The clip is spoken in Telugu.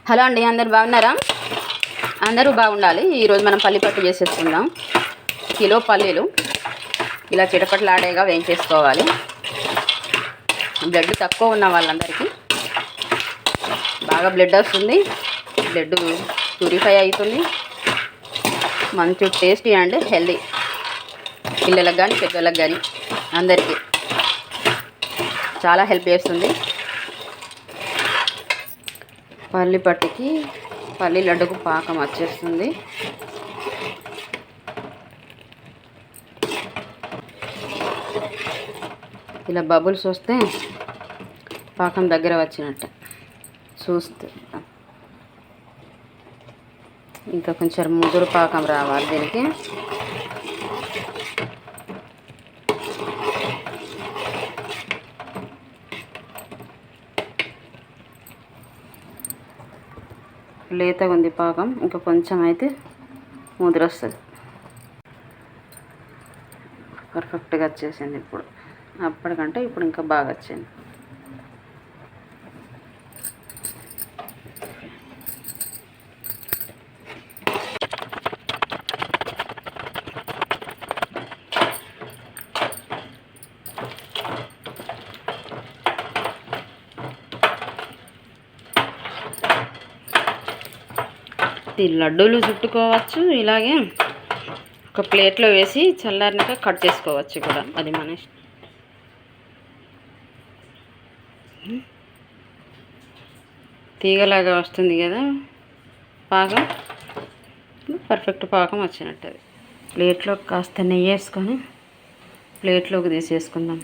హలో అండి, అందరు బాగున్నారా? అందరూ బాగుండాలి. ఈరోజు మనం పల్లి పట్టు చేసేసుకుందాం. కిలో పల్లీలు ఇలా చిటపట్లాడేగా వేయించేసుకోవాలి. బ్లడ్ తక్కువ ఉన్న వాళ్ళందరికీ బాగా బ్లడ్ వస్తుంది, బ్లడ్ ప్యూరిఫై అవుతుంది. మంచి టేస్టీ అండ్ హెల్దీ, పిల్లలకు కానీ పెద్దలకు కానీ అందరికీ చాలా హెల్ప్ చేస్తుంది. పల్లి పట్టుకి పల్లి లడ్డుకు పాకం వచ్చేస్తుంది. ఇలా బబుల్స్ వస్తే పాకం దగ్గర వచ్చినట్టు చూస్తే ఇంకా కొంచెం ముదురు పాకం రావాలి దీనికి. లేతగా ఉంది పాకం, ఇంకా కొంచెం అయితే ముదురు వస్తుంది. పర్ఫెక్ట్గా వచ్చేసింది ఇప్పుడు. అప్పటికంటే ఇప్పుడు ఇంకా బాగా వచ్చింది. ఈ లడ్డూలు చుట్టుకోవచ్చు, ఇలాగే ఒక ప్లేట్లో వేసి చల్లారినాక కట్ చేసుకోవచ్చు కూడా, అది మన ఇష్టం. తీగలాగా వస్తుంది కదా పాకం, పర్ఫెక్ట్ పాకం వచ్చినట్టు. అది ప్లేట్లో కాస్త నెయ్యి వేసుకొని ప్లేట్లోకి తీసేసుకుందాం.